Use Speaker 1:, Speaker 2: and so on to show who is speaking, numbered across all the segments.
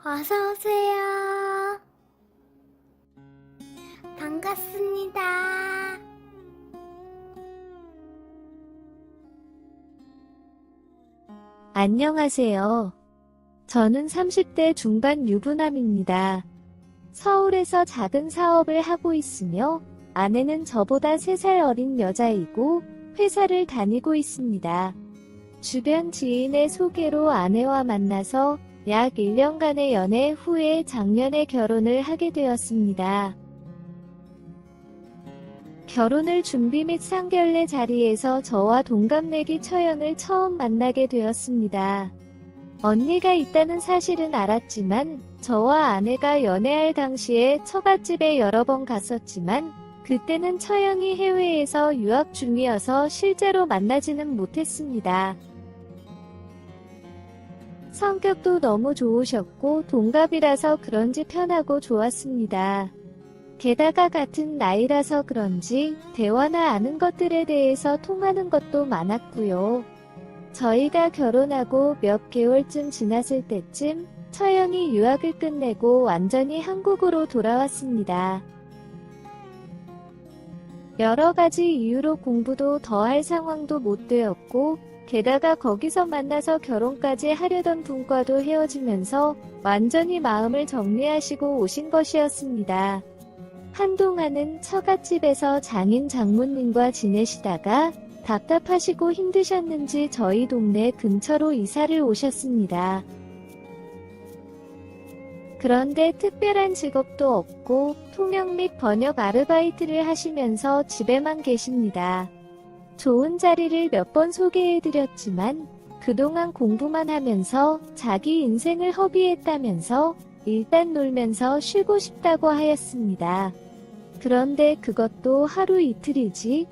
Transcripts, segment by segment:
Speaker 1: 어서 오세요. 반갑습니다.
Speaker 2: 안녕하세요. 저는 30대 중반 유부남입니다. 서울에서 작은 사업을 하고 있으며 아내는 저보다 3살 어린 여자이고 회사를 다니고 있습니다. 주변 지인의 소개로 아내와 만나서 약 1년간의 연애 후에 작년에 결혼을 하게 되었습니다. 결혼을 준비 및 상견례 자리에서 저와 동갑내기 처형을 처음 만나게 되었습니다. 언니가 있다는 사실은 알았지만 저와 아내가 연애할 당시에 처갓집에 여러 번 갔었지만 그때는 처형이 해외에서 유학 중이어서 실제로 만나지는 못했습니다. 성격도 너무 좋으셨고 동갑이라서 그런지 편하고 좋았습니다. 게다가 같은 나이라서 그런지 대화나 아는 것들에 대해서 통하는 것도 많았고요. 저희가 결혼하고 몇 개월쯤 지났을 때쯤 처형이 유학을 끝내고 완전히 한국으로 돌아왔습니다. 여러 가지 이유로 공부도 더 할 상황도 못 되었고 게다가 거기서 만나서 결혼까지 하려던 분과도 헤어지면서 완전히 마음을 정리하시고 오신 것이었습니다. 한동안은 처갓집에서 장인 장모님과 지내시다가 답답하시고 힘드셨는지 저희 동네 근처로 이사를 오셨습니다. 그런데 특별한 직업도 없고 통역 및 번역 아르바이트를 하시면서 집에만 계십니다. 좋은 자리를 몇 번 소개해드렸지만 그동안 공부만 하면서 자기 인생을 허비했다면서 일단 놀면서 쉬고 싶다고 하였습니다. 그런데 그것도 하루 이틀이지.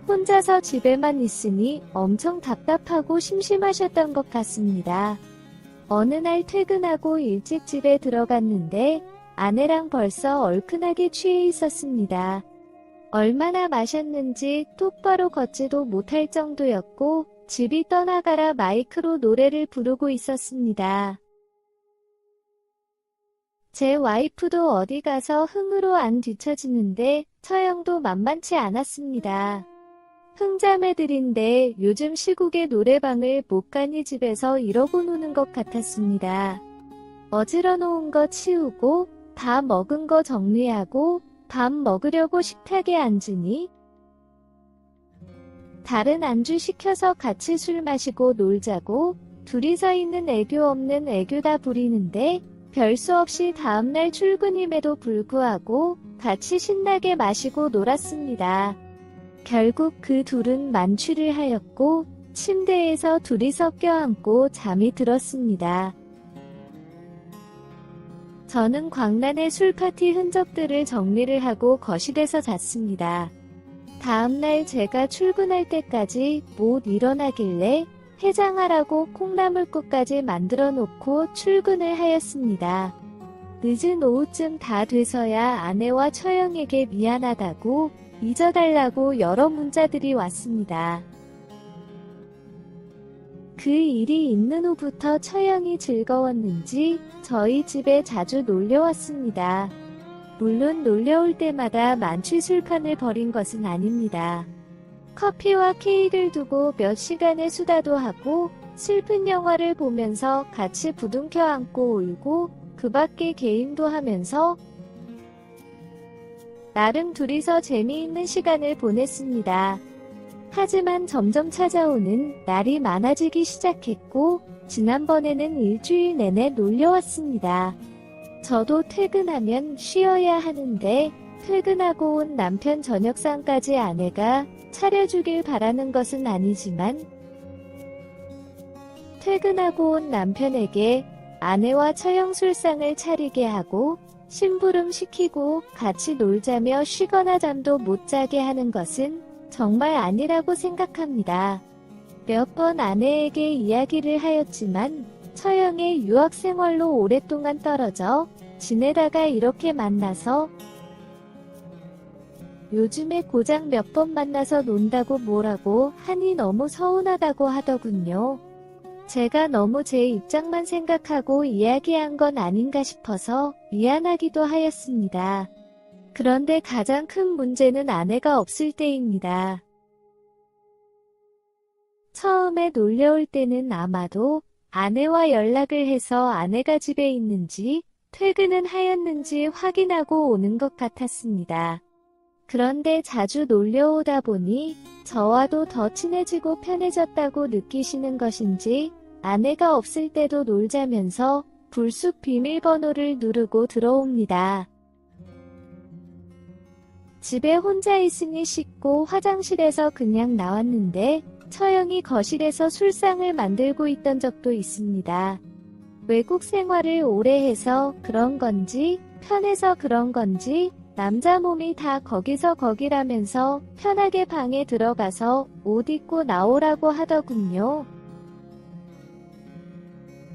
Speaker 2: 혼자서 집에만 있으니 엄청 답답하고 심심하셨던 것 같습니다. 어느 날 퇴근하고 일찍 집에 들어갔는데 아내랑 벌써 얼큰하게 취해 있었습니다. 얼마나 마셨는지 똑바로 걷지도 못할 정도였고 집이 떠나가라 마이크로 노래를 부르고 있었습니다. 제 와이프도 어디 가서 흥으로 안 뒤처지는데 처형도 만만치 않았습니다. 흥자매들인데 요즘 시국의 노래방을 못 가니 집에서 이러고 노는 것 같았습니다. 어지러 놓은 거 치우고 다 먹은 거 정리하고 밥 먹으려고 식탁에 앉으니 다른 안주 시켜서 같이 술 마시고 놀자고 둘이서 있는 애교 없는 애교다 부리는데 별 수 없이 다음날 출근임에도 불구하고 같이 신나게 마시고 놀았습니다. 결국 그 둘은 만취를 하였고 침대에서 둘이서 껴안고 잠이 들었습니다. 저는 광란의 술파티 흔적들을 정리를 하고 거실에서 잤습니다. 다음날 제가 출근할 때까지 못 일어나길래 해장하라고 콩나물국까지 만들어 놓고 출근을 하였습니다. 늦은 오후쯤 다 돼서야 아내와 처형에게 미안하다고 잊어달라고 여러 문자들이 왔습니다. 그 일이 있는 후부터 처형이 즐거웠는지 저희 집에 자주 놀려왔습니다. 물론 놀려올 때마다 만취 술판을 벌인 것은 아닙니다. 커피와 케이크를 두고 몇 시간의 수다도 하고 슬픈 영화를 보면서 같이 부둥켜 안고 울고 그 밖에 게임도 하면서 나름 둘이서 재미있는 시간을 보냈습니다. 하지만 점점 찾아오는 날이 많아지기 시작했고 지난번에는 일주일 내내 놀려왔습니다. 저도 퇴근하면 쉬어야 하는데 퇴근하고 온 남편 저녁상까지 아내가 차려주길 바라는 것은 아니지만 퇴근하고 온 남편에게 아내와 처형 술상을 차리게 하고 심부름 시키고 같이 놀자며 쉬거나 잠도 못 자게 하는 것은 정말 아니라고 생각합니다. 몇 번 아내에게 이야기를 하였지만 처형의 유학 생활로 오랫동안 떨어져 지내다가 이렇게 만나서 요즘에 고작 몇 번 만나서 논다고 뭐라고 하니 너무 서운하다고 하더군요. 제가 너무 제 입장만 생각하고 이야기한 건 아닌가 싶어서 미안하기도 하였습니다. 그런데 가장 큰 문제는 아내가 없을 때입니다. 처음에 놀려올 때는 아마도 아내와 연락을 해서 아내가 집에 있는지 퇴근은 하였는지 확인하고 오는 것 같았습니다. 그런데 자주 놀려오다 보니 저와도 더 친해지고 편해졌다고 느끼시는 것인지 아내가 없을 때도 놀자면서 불쑥 비밀번호를 누르고 들어옵니다. 집에 혼자 있으니 씻고 화장실에서 그냥 나왔는데 처형이 거실에서 술상을 만들고 있던 적도 있습니다. 외국 생활을 오래 해서 그런 건지 편해서 그런 건지 남자 몸이 다 거기서 거기라면서 편하게 방에 들어가서 옷 입고 나오라고 하더군요.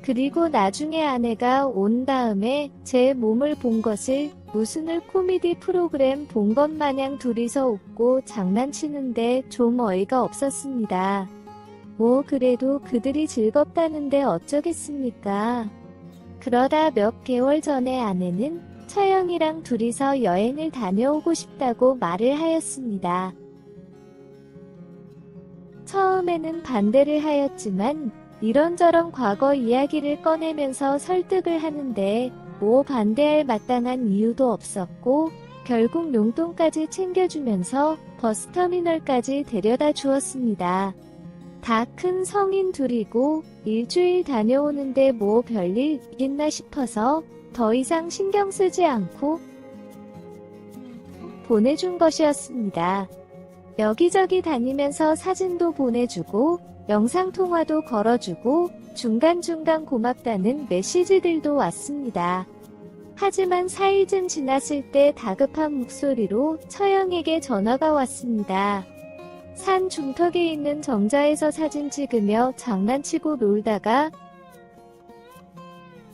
Speaker 2: 그리고 나중에 아내가 온 다음에 제 몸을 본 것을 무슨 코미디 프로그램 본 것 마냥 둘이서 웃고 장난치는데 좀 어이가 없었습니다. 뭐 그래도 그들이 즐겁다는데 어쩌겠습니까? 그러다 몇 개월 전에 아내는 처형이랑 둘이서 여행을 다녀오고 싶다고 말을 하였습니다. 처음에는 반대를 하였지만 이런저런 과거 이야기를 꺼내면서 설득을 하는데 뭐 반대할 마땅한 이유도 없었고 결국 용돈까지 챙겨주면서 버스터미널까지 데려다 주었습니다. 다 큰 성인 둘이고 일주일 다녀오는데 뭐 별일 있나 싶어서 더 이상 신경 쓰지 않고 보내준 것이었습니다. 여기저기 다니면서 사진도 보내주고 영상통화도 걸어주고 중간중간 고맙다는 메시지들도 왔습니다. 하지만 4일쯤 지났을 때 다급한 목소리로 처형에게 전화가 왔습니다. 산 중턱에 있는 정자에서 사진 찍으며 장난치고 놀다가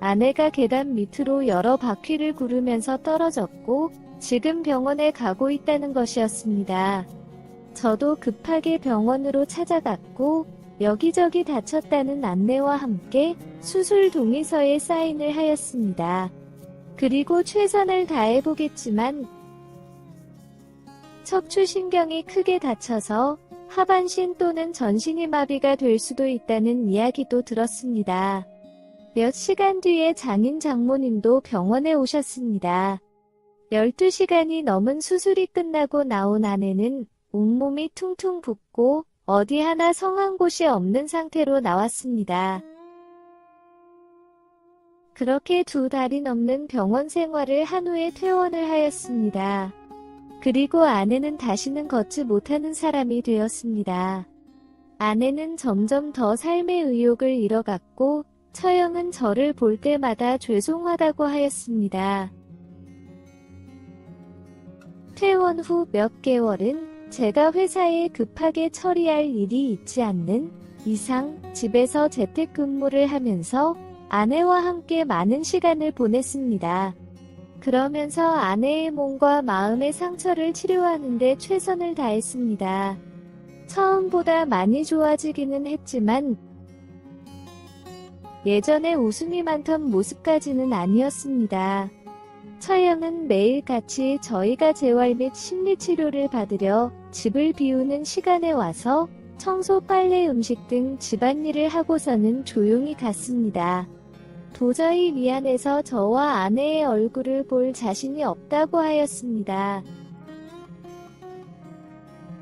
Speaker 2: 아내가 계단 밑으로 여러 바퀴를 구르면서 떨어졌고 지금 병원에 가고 있다는 것이었습니다. 저도 급하게 병원으로 찾아갔고 여기저기 다쳤다는 안내와 함께 수술 동의서에 사인을 하였습니다. 그리고 최선을 다해보겠지만 척추신경이 크게 다쳐서 하반신 또는 전신이 마비가 될 수도 있다는 이야기도 들었습니다. 몇 시간 뒤에 장인 장모님도 병원에 오셨습니다. 12시간이 넘은 수술이 끝나고 나온 아내는 온몸이 퉁퉁 붓고 어디 하나 성한 곳이 없는 상태로 나왔습니다. 그렇게 2달이 넘는 병원 생활을 한 후에 퇴원을 하였습니다. 그리고 아내는 다시는 걷지 못하는 사람이 되었습니다. 아내는 점점 더 삶의 의욕을 잃어갔고 처형은 저를 볼 때마다 죄송하다고 하였습니다. 퇴원 후 몇 개월은 제가 회사에 급하게 처리할 일이 있지 않는 이상 집에서 재택근무를 하면서 아내와 함께 많은 시간을 보냈습니다. 그러면서 아내의 몸과 마음의 상처를 치료하는 데 최선을 다했습니다. 처음보다 많이 좋아지기는 했지만 예전에 웃음이 많던 모습까지는 아니었습니다. 처형은 매일 같이 저희가 재활 및 심리치료를 받으려 집을 비우는 시간에 와서 청소, 빨래, 음식 등 집안일을 하고서는 조용히 갔습니다. 도저히 미안해서 저와 아내의 얼굴을 볼 자신이 없다고 하였습니다.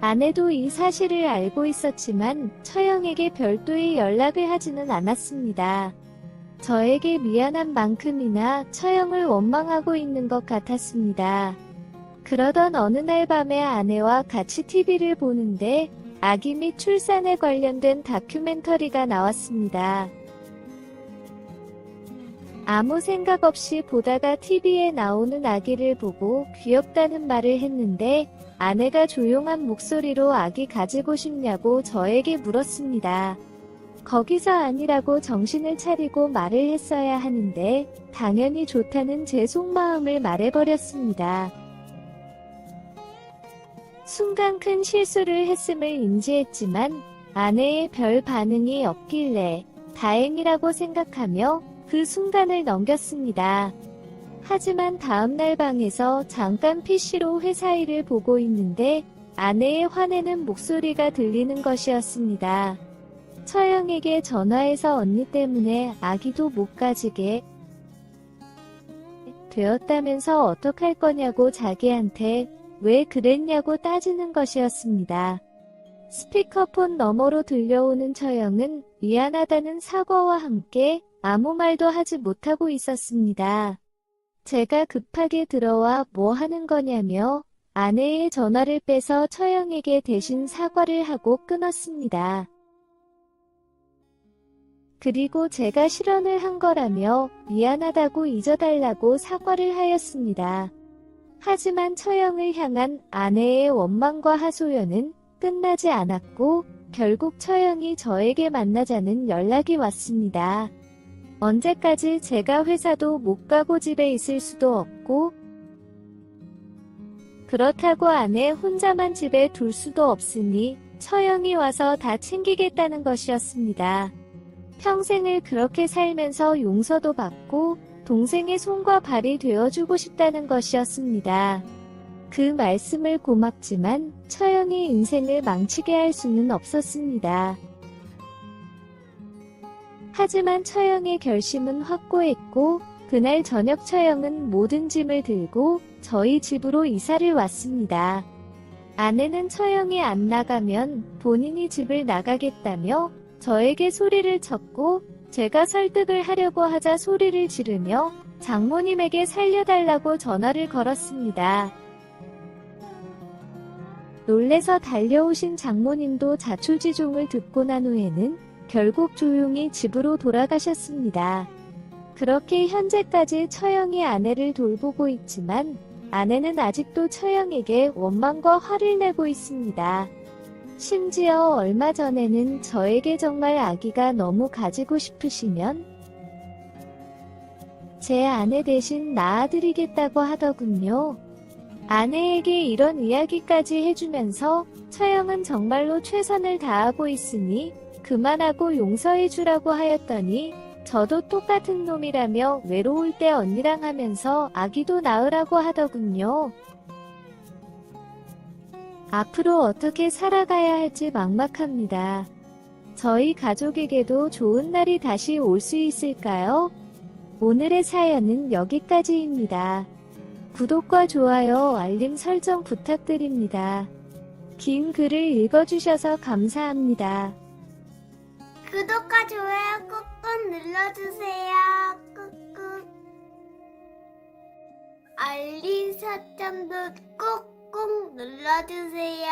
Speaker 2: 아내도 이 사실을 알고 있었지만 처형에게 별도의 연락을 하지는 않았습니다. 저에게 미안한 만큼이나 처형을 원망하고 있는 것 같았습니다. 그러던 어느 날 밤에 아내와 같이 TV를 보는데 아기 및 출산에 관련된 다큐멘터리가 나왔습니다. 아무 생각 없이 보다가 TV에 나오는 아기를 보고 귀엽다는 말을 했는데 아내가 조용한 목소리로 아기 가지고 싶냐고 저에게 물었습니다. 거기서 아니라고 정신을 차리고 말을 했어야 하는데 당연히 좋다는 제 속마음을 말해버렸습니다. 순간 큰 실수를 했음을 인지했지만 아내의 별 반응이 없길래 다행이라고 생각하며 그 순간을 넘겼습니다. 하지만 다음날 방에서 잠깐 PC로 회사 일을 보고 있는데 아내의 화내는 목소리가 들리는 것이었습니다. 처형에게 전화해서 언니 때문에 아기도 못 가지게 되었다면서 어떡할 거냐고 자기한테 왜 그랬냐고 따지는 것이었습니다. 스피커폰 너머로 들려오는 처형은 미안하다는 사과와 함께 아무 말도 하지 못하고 있었습니다. 제가 급하게 들어와 뭐 하는 거냐며 아내의 전화를 빼서 처형에게 대신 사과를 하고 끊었습니다. 그리고 제가 실언을 한 거라며 미안하다고 잊어달라고 사과를 하였습니다. 하지만 처형을 향한 아내의 원망과 하소연은 끝나지 않았고 결국 처형이 저에게 만나자는 연락이 왔습니다. 언제까지 제가 회사도 못 가고 집에 있을 수도 없고 그렇다고 아내 혼자만 집에 둘 수도 없으니 처형이 와서 다 챙기겠다는 것이었습니다. 평생을 그렇게 살면서 용서도 받고 동생의 손과 발이 되어주고 싶다는 것이었습니다. 그 말씀을 고맙지만 처형이 인생을 망치게 할 수는 없었습니다. 하지만 처형의 결심은 확고했고 그날 저녁 처형은 모든 짐을 들고 저희 집으로 이사를 왔습니다. 아내는 처형이 안 나가면 본인이 집을 나가겠다며 저에게 소리를 쳤고 제가 설득을 하려고 하자 소리를 지르며 장모님에게 살려달라고 전화를 걸었습니다. 놀래서 달려오신 장모님도 자초지종을 듣고 난 후에는 결국 조용히 집으로 돌아가셨습니다. 그렇게 현재까지 처형이 아내를 돌보고 있지만 아내는 아직도 처형에게 원망과 화를 내고 있습니다. 심지어 얼마 전에는 저에게 정말 아기가 너무 가지고 싶으시면 제 아내 대신 낳아드리겠다고 하더군요. 아내에게 이런 이야기까지 해주면서 처형은 정말로 최선을 다하고 있으니 그만하고 용서해주라고 하였더니 저도 똑같은 놈이라며 외로울 때 언니랑 하면서 아기도 낳으라고 하더군요. 앞으로 어떻게 살아가야 할지 막막합니다. 저희 가족에게도 좋은 날이 다시 올 수 있을까요? 오늘의 사연은 여기까지입니다. 구독과 좋아요, 알림 설정 부탁드립니다. 긴 글을 읽어주셔서 감사합니다.
Speaker 1: 구독과 좋아요 꾹꾹 눌러주세요. 꾹꾹. 알림 설정도 꾹꾹 눌러주세요.